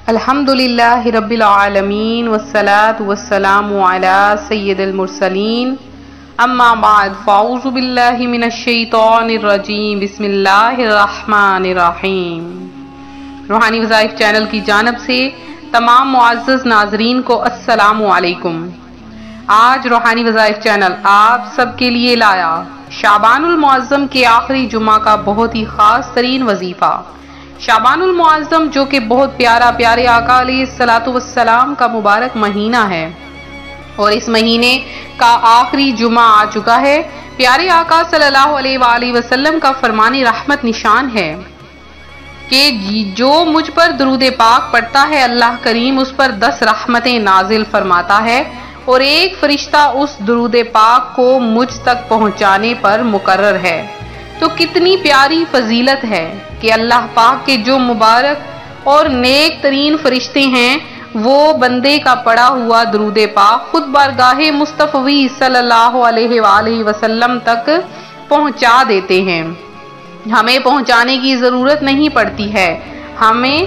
الحمدللہ رب العالمین والصلاة والسلام علی سید المرسلین اما بعد فاعوذ باللہ من الشیطان الرجیم بسم اللہ الرحمن الرحیم۔ روحانی وظائف چینل کی جانب سے تمام معزز ناظرین کو السلام علیکم۔ آج روحانی وظائف چینل آپ سب کے لیے لایا شعبان المعظم کے آخری جمعہ کا بہت ہی خاص ترین وظیفہ۔ شعبان المعظم جو کہ بہت پیارے آقا علیہ الصلوۃ والسلام کا مبارک مہینہ ہے اور اس مہینے کا آخری جمعہ آ چکا ہے۔ پیارے آقا صلی اللہ علیہ وآلہ وسلم کا فرمان رحمت نشان ہے کہ جو مجھ پر درود پاک پڑھتا ہے اللہ کریم اس پر 10 رحمتیں نازل فرماتا ہے اور ایک فرشتہ اس درود پاک کو مجھ تک پہنچانے پر مقرر ہے۔ تو کتنی پیاری فضیلت ہے کہ اللہ پاک کے جو مبارک اور نیک ترین فرشتے ہیں وہ بندے کا پڑھا ہوا درود پاک خود بارگاہ مصطفی صلی اللہ علیہ وآلہ وسلم تک پہنچا دیتے ہیں۔ ہمیں پہنچانے کی ضرورت نہیں پڑتی ہے، ہمیں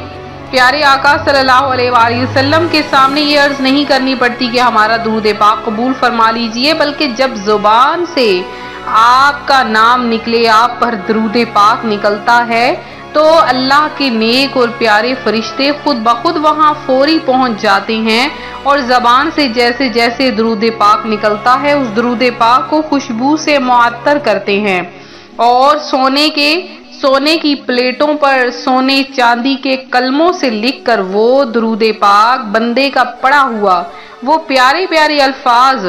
پیارے آقا صلی اللہ علیہ وآلہ وسلم کے سامنے یہ عرض نہیں کرنی پڑتی کہ ہمارا درود پاک قبول فرما لیجئے، بلکہ جب زبان سے آپ کا نام نکلے، آپ پر درود پاک نکلتا ہے تو اللہ کے نیک اور پیارے فرشتے خود بخود وہاں فوری پہنچ جاتے ہیں اور زبان سے جیسے جیسے درود پاک نکلتا ہے اس درود پاک کو خوشبو سے معطر کرتے ہیں اور سونے کی پلیٹوں پر سونے چاندی کے کلموں سے لکھ کر وہ درود پاک بندے کا پڑھا ہوا وہ پیارے الفاظ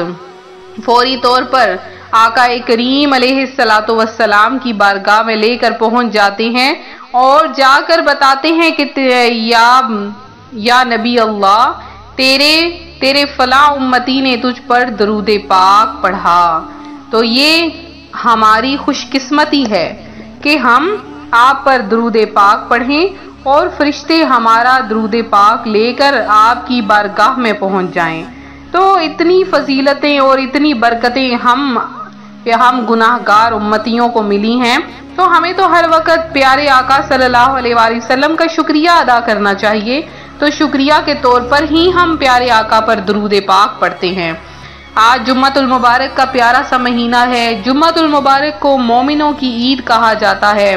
فوری طور پر آقا کریم علیہ الصلوۃ والسلام کی بارگاہ میں لے کر پہنچ جاتے ہیں اور جا کر بتاتے ہیں کہ یا نبی اللہ تیرے فلاں امتی نے تجھ پر درود پاک پڑھا۔ تو یہ ہماری خوش قسمتی ہے کہ ہم آپ پر درود پاک پڑھیں اور فرشتے ہمارا درود پاک لے کر آپ کی بارگاہ میں پہنچ جائیں۔ تو اتنی فضیلتیں اور اتنی برکتیں ہم گناہ گار امتیوں کو ملی ہیں، تو ہمیں تو ہر وقت پیارے آقا صلی اللہ علیہ وآلہ وسلم کا شکریہ ادا کرنا چاہیے۔ تو شکریہ کے طور پر ہی ہم پیارے آقا پر درود پاک پڑھتے ہیں۔ آج جمعۃ المبارک کا پیارا سا مہینہ ہے۔ جمعۃ المبارک کو مومنوں کی عید کہا جاتا ہے۔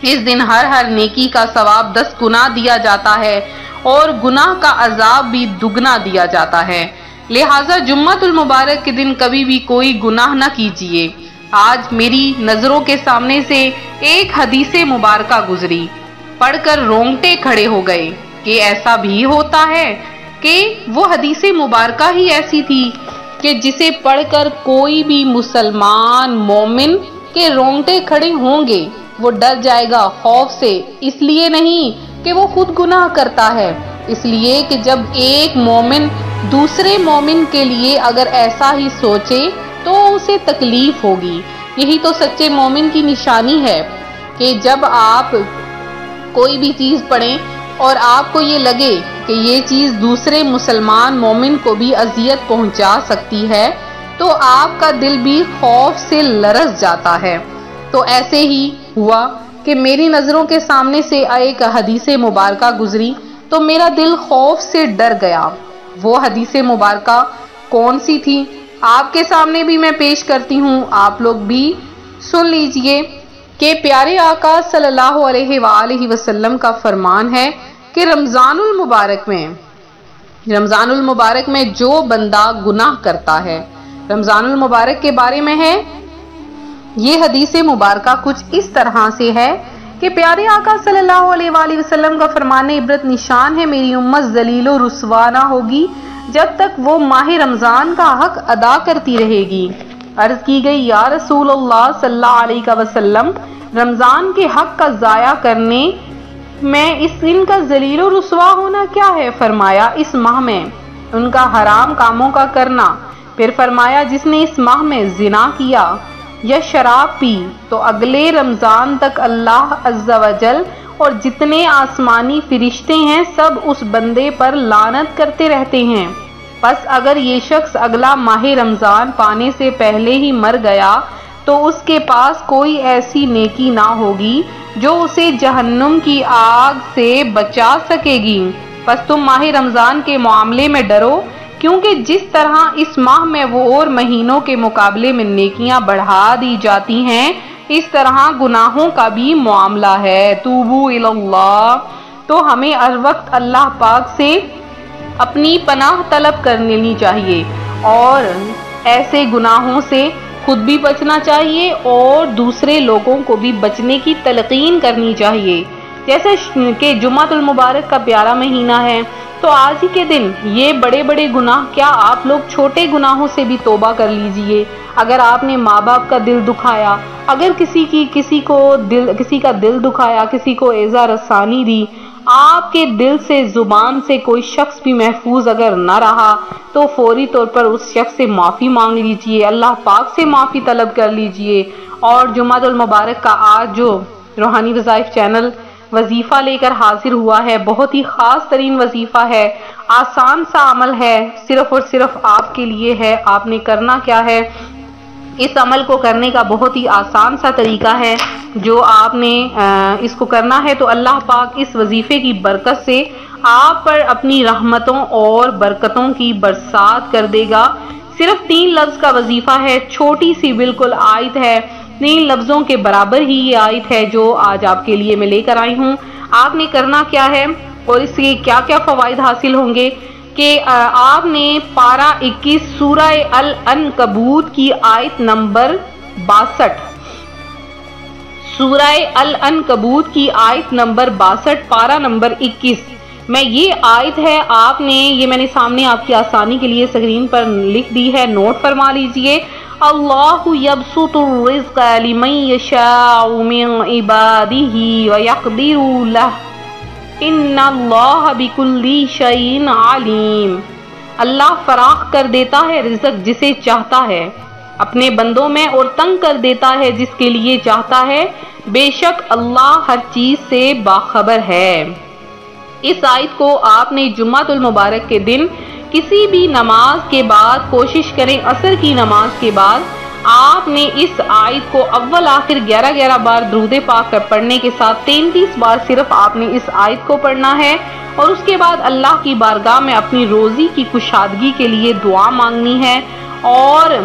اس دن ہر نیکی کا ثواب 10 گنا دیا جاتا ہے اور گناہ کا عذاب بھی دگنا دیا جاتا ہے۔ لہٰذا جمعۃ المبارک کے دن کبھی بھی کوئی گناہ نہ کیجیے۔ آج میری نظروں کے سامنے سے ایک حدیث مبارکہ گزری، پڑھ کر رونگٹے کھڑے ہو گئے کہ ایسا بھی ہوتا ہے کہ وہ حدیث مبارکہ ہی ایسی تھی کہ جسے پڑھ کر کوئی بھی مسلمان مومن کے رونگٹے کھڑے ہوں گے، وہ ڈر جائے گا خوف سے، اس لیے نہیں کہ وہ خود گناہ کرتا ہے، اس لیے کہ جب ایک مومن دوسرے مومن کے لیے اگر ایسا ہی سوچے تو اسے تکلیف ہوگی۔ یہی تو سچے مومن کی نشانی ہے کہ جب آپ کوئی بھی چیز پڑھیں اور آپ کو یہ لگے کہ یہ چیز دوسرے مسلمان مومن کو بھی اذیت پہنچا سکتی ہے تو آپ کا دل بھی خوف سے لرز جاتا ہے۔ تو ایسے ہی ہوا کہ میری نظروں کے سامنے سے ایک حدیث مبارکہ گزری تو میرا دل خوف سے ڈر گیا۔ وہ حدیث مبارکہ کون سی تھی آپ کے سامنے بھی میں پیش کرتی ہوں، آپ لوگ بھی سن لیجئے کہ پیارے آقا صلی اللہ علیہ وآلہ وسلم کا فرمان ہے کہ رمضان المبارک میں جو بندہ گناہ کرتا ہے، رمضان المبارک کے بارے میں ہے یہ حدیث مبارکہ کچھ اس طرح سے ہے کہ پیارے آقا صلی اللہ علیہ وآلہ وسلم کا فرمان عبرت نشان ہے، میری امت ذلیل و رسوا نہ ہوگی جب تک وہ ماہ رمضان کا حق ادا کرتی رہے گی۔ عرض کی گئی یا رسول اللہ صلی اللہ علیہ وسلم، رمضان کے حق کا ضائع کرنے میں اس دن کا ذلیل و رسوا ہونا کیا ہے؟ فرمایا اس ماہ میں ان کا حرام کاموں کا کرنا، پھر فرمایا جس نے اس ماہ میں زنا کیا یا شراب پی تو اگلے رمضان تک اللہ عز و جل اور جتنے آسمانی فرشتے ہیں سب اس بندے پر لعنت کرتے رہتے ہیں۔ پس اگر یہ شخص اگلا ماہ رمضان پانے سے پہلے ہی مر گیا تو اس کے پاس کوئی ایسی نیکی نہ ہوگی جو اسے جہنم کی آگ سے بچا سکے گی بس تم ماہ رمضان کے معاملے میں ڈرو، کیونکہ جس طرح اس ماہ میں وہ اور مہینوں کے مقابلے میں نیکیاں بڑھا دی جاتی ہیں، اس طرح گناہوں کا بھی معاملہ ہے۔ توبو الی اللہ، تو ہمیں ہر وقت اللہ پاک سے اپنی پناہ طلب کر لینی چاہیے اور ایسے گناہوں سے خود بھی بچنا چاہیے اور دوسرے لوگوں کو بھی بچنے کی تلقین کرنی چاہیے۔ جیسے کہ جمعۃ المبارک کا پیارا مہینہ ہے، تو آج ہی کے دن یہ بڑے بڑے گناہ کیا آپ لوگ چھوٹے گناہوں سے بھی توبہ کر لیجئے۔ اگر آپ نے ماں باپ کا دل دکھایا، اگر کسی کا دل دکھایا، کسی کو ایذا رسانی دی، آپ کے دل سے زبان سے کوئی شخص بھی محفوظ اگر نہ رہا تو فوری طور پر اس شخص سے معافی مانگ لیجئے، اللہ پاک سے معافی طلب کر لیجئے۔ اور جمعۃ المبارک کا آج جو روحانی وظائف چینل وظیفہ لے کر حاضر ہوا ہے، بہت ہی خاص ترین وظیفہ ہے، آسان سا عمل ہے، صرف اور صرف آپ کے لیے ہے۔ آپ نے کرنا کیا ہے، اس عمل کو کرنے کا بہت ہی آسان سا طریقہ ہے جو آپ نے اس کو کرنا ہے، تو اللہ پاک اس وظیفے کی برکت سے آپ پر اپنی رحمتوں اور برکتوں کی برسات کر دے گا۔ صرف 3 لفظ کا وظیفہ ہے، چھوٹی سی بالکل آیت ہے، 3 لفظوں کے برابر ہی یہ آیت ہے جو آج آپ کے لیے میں لے کر آئی ہوں۔ آپ نے کرنا کیا ہے اور اس سے کیا کیا فوائد حاصل ہوں گے کہ آپ نے پارہ 21 سورہ العنکبوت کی آیت نمبر 62، سورہ العنکبوت کی آیت نمبر 62، پارہ نمبر 21 میں یہ آیت ہے، آپ نے یہ میں نے سامنے آپ کی آسانی کے لیے اسکرین پر لکھ دی ہے، نوٹ فرما لیجئے۔ اللہ یبسط الرزق لمن یشاء من عبادہ ویقدر لہ ان اللہ بکل شیء علیم۔ اللہ فراخ کر دیتا ہے رزق جسے چاہتا ہے اپنے بندوں میں اور تنگ کر دیتا ہے جس کے لیے چاہتا ہے، بے شک اللہ ہر چیز سے باخبر ہے۔ اس آیت کو آپ نے جمعۃ المبارک کے دن کسی بھی نماز کے بعد کوشش کریں، عصر کی نماز کے بعد آپ نے اس آیت کو اول آخر 11 بار درود پاک پڑھنے کے ساتھ 33 بار صرف آپ نے اس آیت کو پڑھنا ہے، اور اس کے بعد اللہ کی بارگاہ میں اپنی روزی کی کشادگی کے لیے دعا مانگنی ہے، اور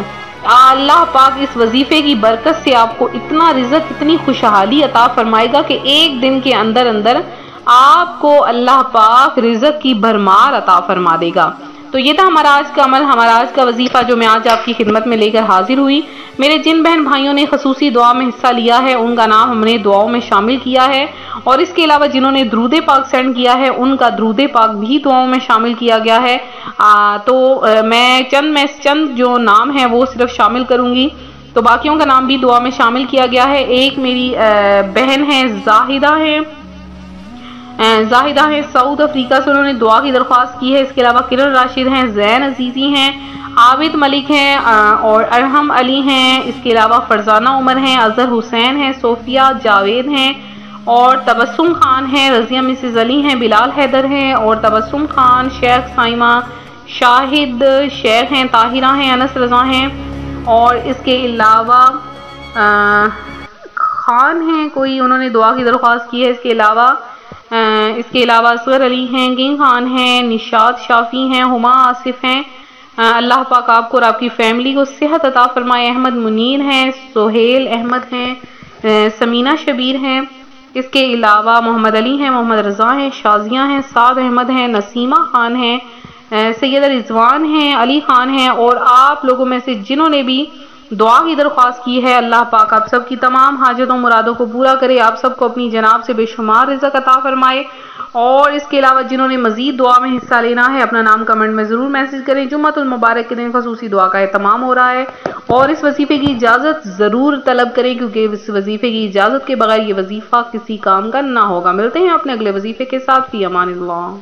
اللہ پاک اس وظیفے کی برکت سے آپ کو اتنا رزق، اتنی خوشحالی عطا فرمائے گا کہ ایک دن کے اندر آپ کو اللہ پاک رزق کی بھرمار عطا فرما دے گا۔ تو یہ تھا ہمارا آج کا عمل، ہمارا آج کا وظیفہ جو میں آج آپ کی خدمت میں لے کر حاضر ہوئی۔ میرے جن بہن بھائیوں نے خصوصی دعا میں حصہ لیا ہے ان کا نام ہم نے دعاؤں میں شامل کیا ہے، اور اس کے علاوہ جنہوں نے درود پاک سینڈ کیا ہے ان کا درود پاک بھی دعاؤں میں شامل کیا گیا ہے۔ تو میں چند جو نام ہیں وہ صرف شامل کروں گی، تو باقیوں کا نام بھی دعا میں شامل کیا گیا ہے۔ ایک میری بہن ہے زاہدہ ہے ساؤتھ افریقہ سے، انہوں نے دعا کی درخواست کی ہے۔ اس کے علاوہ کرن راشد ہیں، زین عزیزی ہیں، عابد ملک ہیں اور ارحم علی ہیں۔ اس کے علاوہ فرزانہ عمر ہیں، اظہر حسین ہیں، صوفیہ جاوید ہیں اور تبسم خان ہیں، رضیہ مسز علی ہیں، بلال حیدر ہیں اور تبسم خان، شیخ سائمہ شاہد شیخ ہیں، طاہرہ ہیں، انس رضا ہیں، اور اس کے علاوہ خان ہیں کوئی، انہوں نے دعا کی درخواست کی ہے۔ اس کے علاوہ اصغر علی ہیں، کنگ خان ہیں، نشاد شافی ہیں، ہما آصف ہیں۔ اللہ پاک آپ کو اور آپ کی فیملی کو صحت عطا فرمائے۔ احمد منیر ہیں، سہیل احمد ہیں، سمینہ شبیر ہیں۔ اس کے علاوہ محمد علی ہیں، محمد رضا ہیں، شازیہ ہیں، سعد احمد ہیں، نسیمہ خان ہیں، سید رضوان ہیں، علی خان ہیں، اور آپ لوگوں میں سے جنہوں نے بھی دعا کی درخواست کی ہے، اللہ پاک آپ سب کی تمام حاجتوں مرادوں کو پورا کرے، آپ سب کو اپنی جناب سے بے شمار رزق عطا فرمائے۔ اور اس کے علاوہ جنہوں نے مزید دعا میں حصہ لینا ہے اپنا نام کمنٹ میں ضرور میسج کریں۔ جمعۃ المبارک کے دن خصوصی دعا کا اہتمام ہو رہا ہے، اور اس وظیفے کی اجازت ضرور طلب کریں، کیونکہ اس وظیفے کی اجازت کے بغیر یہ وظیفہ کسی کام کا نہ ہوگا۔ ملتے ہیں اپنے اگلے وظیفے کے ساتھ، فی امان اللہ۔